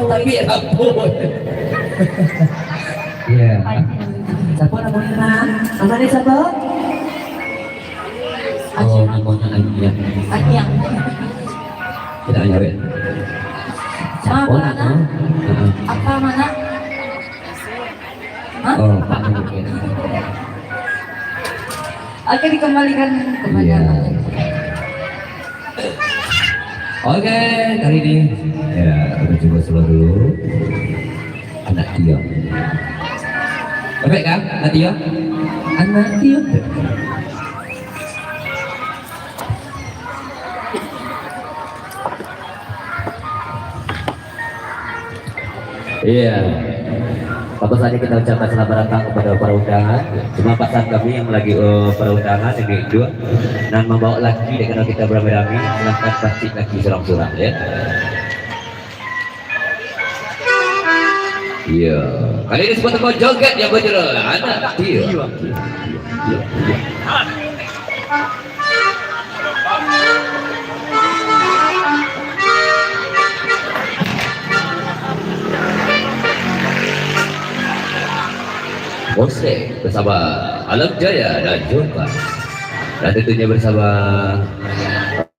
Tapi ampun. Iya. Siapa namanya? Namanya siapa? Oh, namanya Agian. Agian. Tidak nyari. Siapa mana? Apa mana? Hah? Oh, Pak mungkin. Oke, dikembalikan kepada Iya. Oke, kali ini ya kita coba solo dulu. Anak Tio. Baik kan, Anak Tio? Anak Tio. Iya. Tentu saja kita ucapkan selamat datang kepada para undangan. Cuma pasangan kami yang lagi para undangan yang kedua dan membawa laki dengan kita beramai-ramai, silahkan pasti laki surang-surang ya. Iya. Kali ini sebuah toko joget yang berjudul Anak Tio. Bose bersama Alam Jaya dan Jumpa, dan tentunya bersama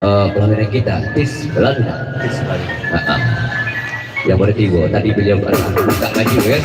pelanggan kita Tis Belanda. Yang baru tiba tadi beliau buka baju ya.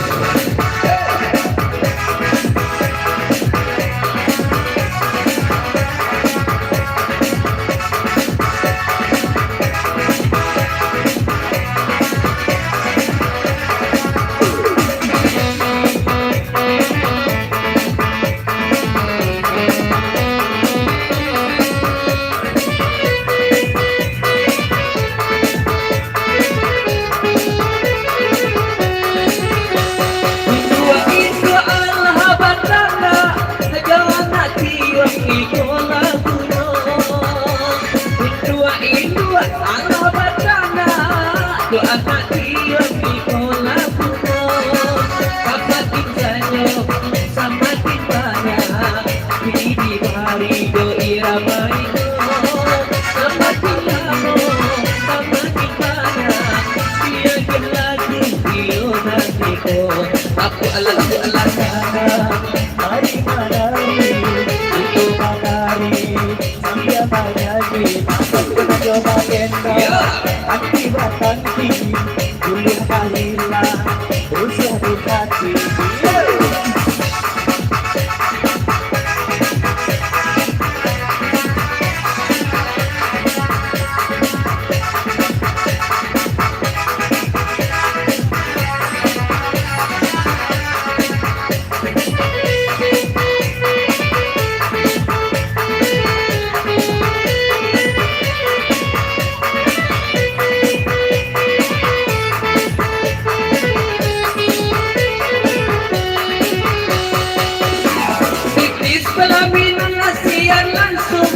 pelaminan lasian langsung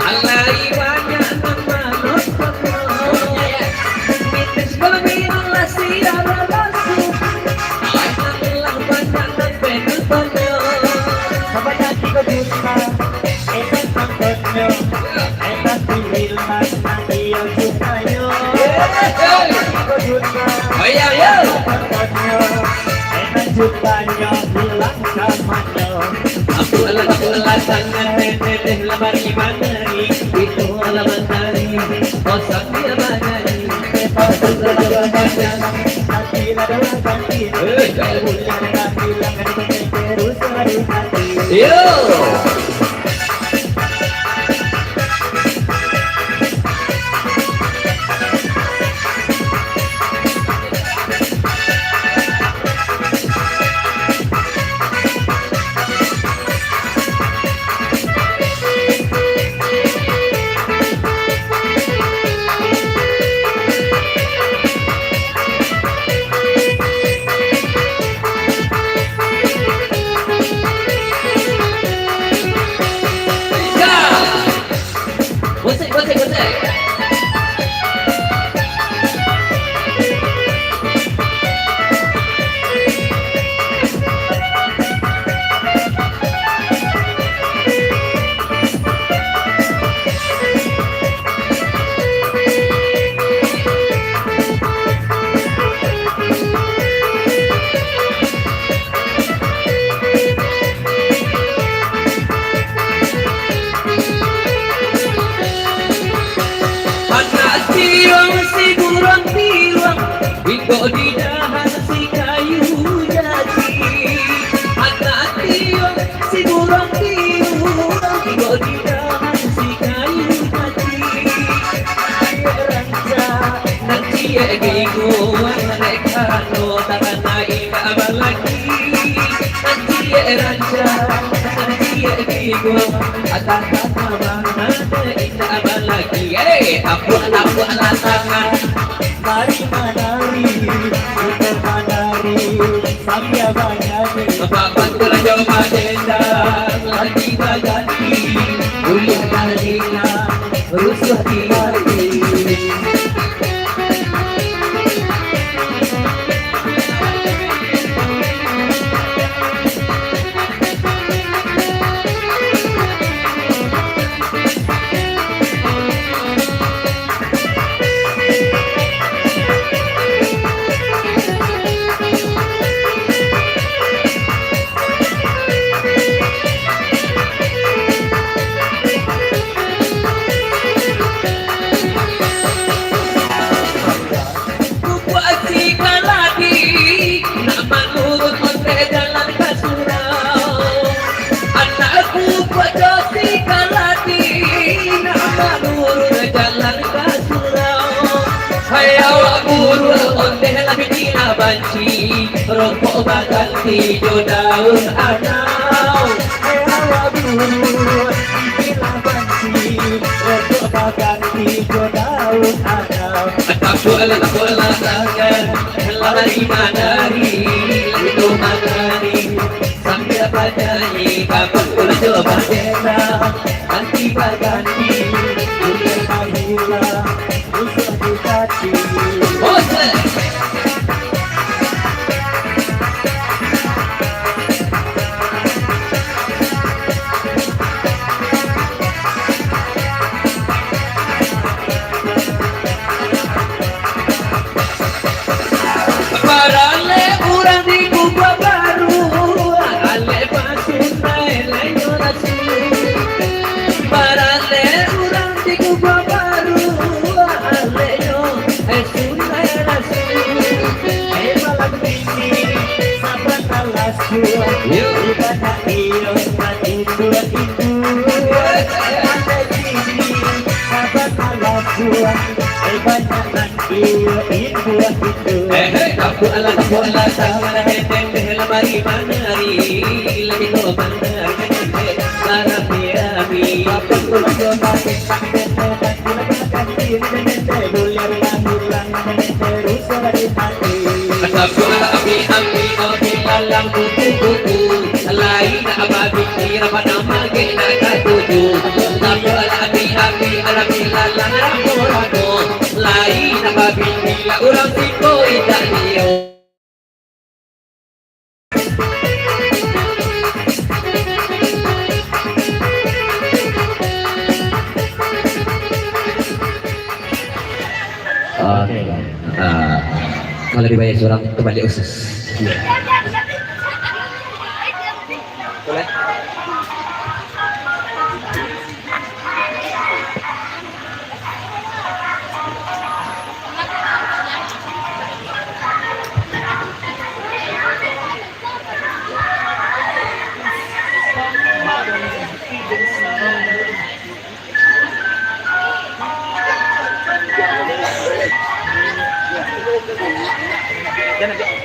alai banyak manut mitis pelaminan lasian langsung alai banyak penontonnya Sama jadi kejuta enak nontonnya enak dihilman nanti yang sukanya kejuta oh iya iya nontonnya enak jutanya hilang samanya aku alasannya teteh lamar imani itu alaman dari osak dia banyak bebas segala macam nanti ada ganti kalau yang hilang kan terus hari hati yo Gosek. Tiwang si burung tiwang, iko di dahan si kayu jati. Anak tiwang si burung tiwang, iko di dahan si kayu jati. Ranca nanti bingung mereka no tangan naik abang lagi. Nanti ranca nanti bingung atas abang nanti abang lagi. Aku tangan mari menari kita menari sambil menyanyi Bapak Raja Madenda lagi berganti Uliah Dalina rusuh di hati rokok baganti daun anau hawa buru ikilah banci rokok baganti daun anau bola tangan lari manari itu manari sambil bernyanyi kapan bola coba dena anti baganti udah hilang usah dikati Parale urang di Kubah Baru, ale pasunai lenyo nasi. Parale urang di Kubah Baru, ale yo sunai nasi. malam ini sabar alasku ibadah iyo mati tuan itu ada ini sabar alasku ibadah nanti itu Aku ala tangan hete lamari manari lagi to bandar para piami Bapak tulang mati tak dan bulir hilang terus dari hati Aku ala api oh hilang buku lain abadi kira pada magina katuju Tapos api-api alami lalang ramo-ramo Lain na babila urang siko italiyo kalau dibayar seorang kembali usus. Boleh?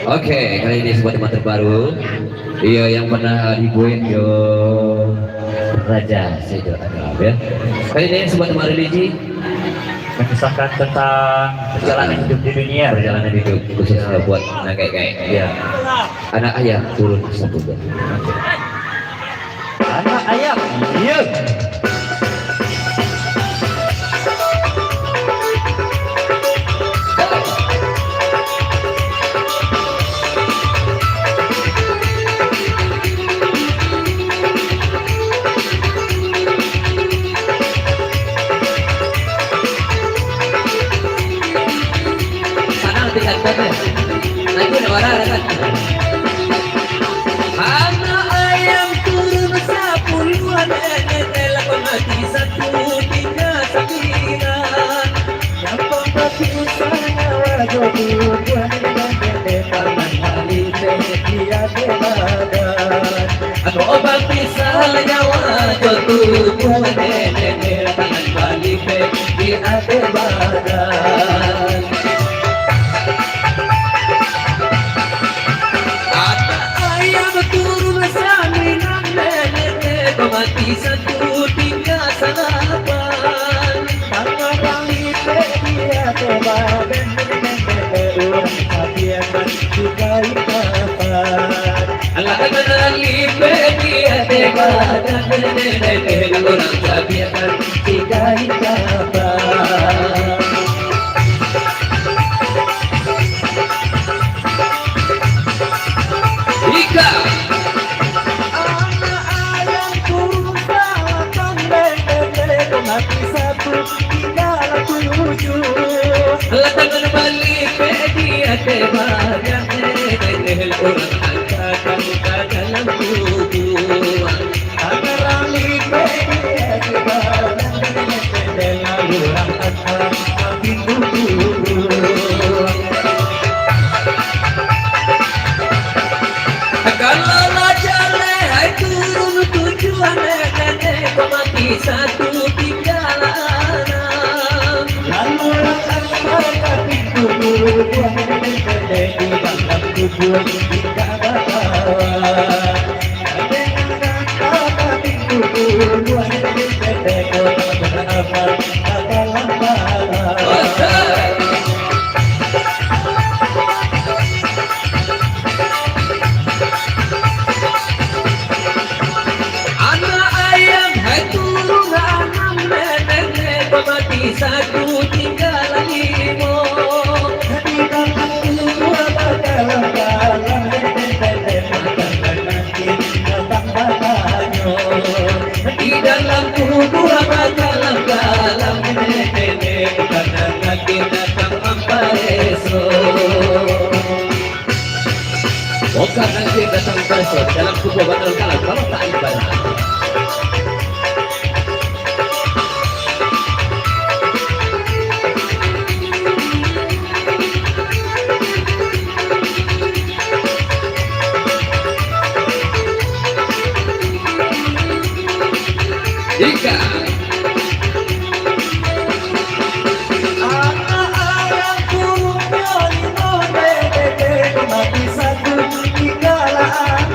Oke, kali ini sebuah tema terbaru. Iya, yang pernah dibuat yo Raja Sejo Arab ya. Kali ini sebuah tema religi Mengisahkan tentang perjalanan hidup di dunia. perjalanan hidup khususnya buat anak kayak ya. Anak ayah turun satu bulan. Anak ayam. Iya. Lagu ada warna kan? Anak ayam turun sepuluhan telah mati satu tiga sembilan. Yang pemati usahanya wajah buat dengan kali dia kebadan. Aku obat pisah nyawa jatuh buat nenek tangan balik di atas badan. Mati satu tiga salapan Tangan kali dia kebadan orang apian juga kapan. Alah menali dia tebadan orang kebiasaan Tiga kapan. Ika Mati satu tinggal tujuh. tangan balik dia tebadan orang angkatan dalam tubuh. Tangan dia kebadan dengan orang angkat pintu. Kalau jalan turun tujuan nenek mati satu tinggalan. Lalu orang angkat pintu buang nenek di dalam tubuh tidak bakawan. Dengan angkat pintu buang nenek berapa dalam badan. Satu tinggalan limo Di dalam tubuh bakalan di dalam tubuh bakalan dalam nenek karena kaki datang ampareso. Bukan nanti datang ampareso dalam tubuh bakal kalah kalau tak ibadah. Ika anak ayam punya lima bebek mati satu tinggalan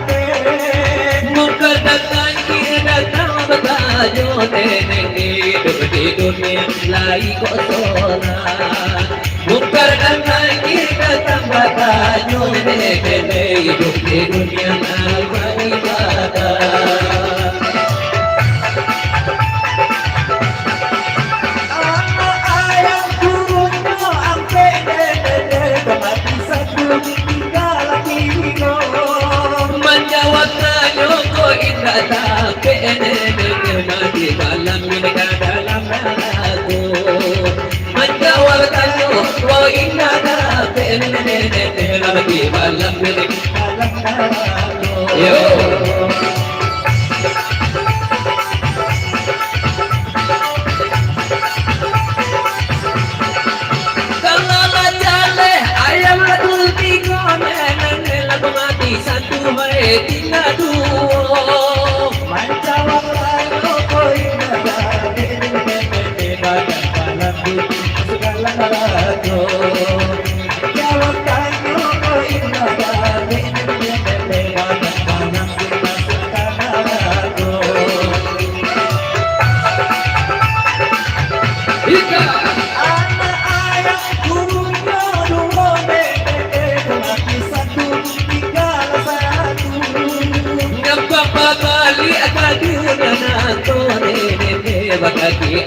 muka datang kira datang bertajo nenek hidup di dunia lain kotoran. Muka datang kira datang bertajo nenek hidup di dunia lain ibadah.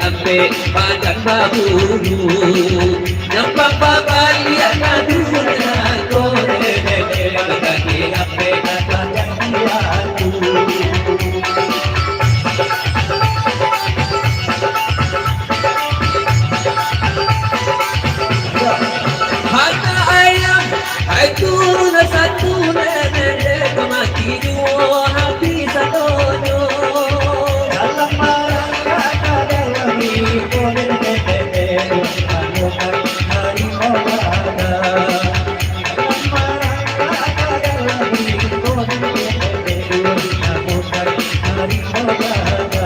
ampe padang babulu nampak babali aduh aku kaki ampe padang diaku harta ayam itu satu nenek mati dua habis satu dalam maraka dalam hidup hari maulana dalam maraka dalam hidup hari maulana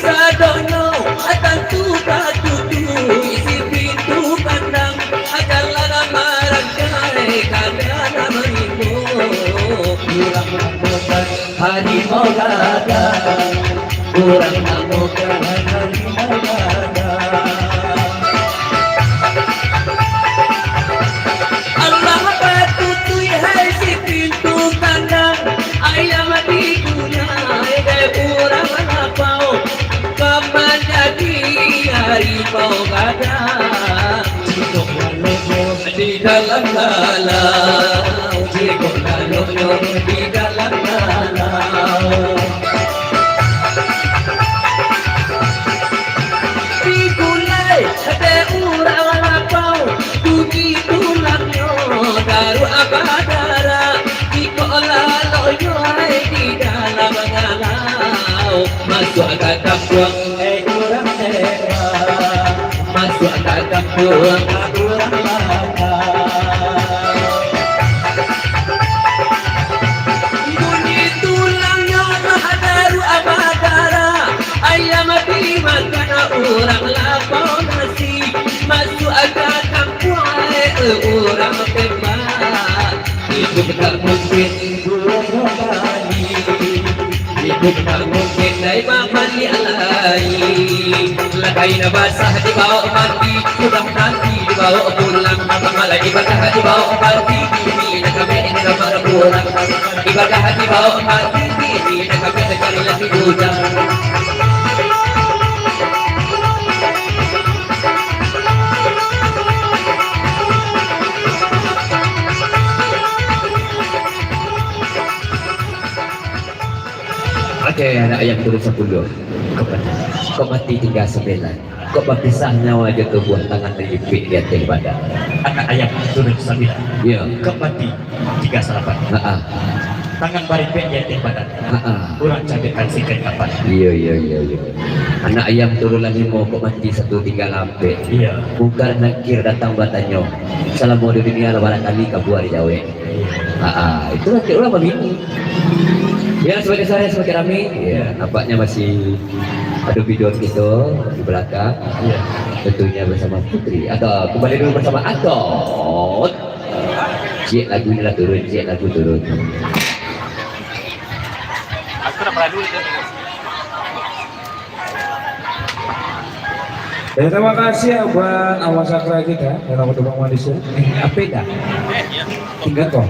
sadono akan tukar tutu isi pintu kandang adalah marang kare kagana mengimu kurang menemukan harimau gada kurang menemukan harimau gada Allah patutui hai si pintu kandang ayam digunya ide urang lapau kapan jadi harimau gada Cikok lalonyo di dalam galau cikok lalonyo di dalam galau di gulai ada urang lapau tuji tulangnya daru abadara cikok lalonyo di dalam galau masuk ke kampung kurang hebat masuk ke kampung kurang laka bunyi tulangnya daru abadara ayam dimakan orang lapau nasi masuk ke kampung orang tembak hidup tak mungkin kurang kembali hidup tak mungkin dari mamali alai lagai na basah dibawa mati sudah nanti dibawa pulang malah ibadah dibawa mati ini nak kami ini gambar pulang ibadah dibawa mati ini nak kami sekali lagi bujang ada anak ayam turun 10 kok mati 39 kok berpisah nyawa aja ke buah tangan terjepit di atas badan anak ayam turun 9 ya kembali 38 tangan baripet di atas badan kurang cadekan sikit kapan iya anak ayam turun lagi mau kok mati 1 tinggal lampe iya bukan nakir datang batanyo salam mau di dunia barangkali kabuar jawe itu nanti orang begini ya sebagai saya sebagai Rami ya nampaknya masih ada video gitu di belakang iya tentunya bersama Putri atau kembali dulu bersama Atot cik lagunya lah turun cik lagu turun aku nak pernah dulu Ya, terima kasih ya buat awal sakra kita yang nama Tukang Manisya. Apa dah? Tinggal kok.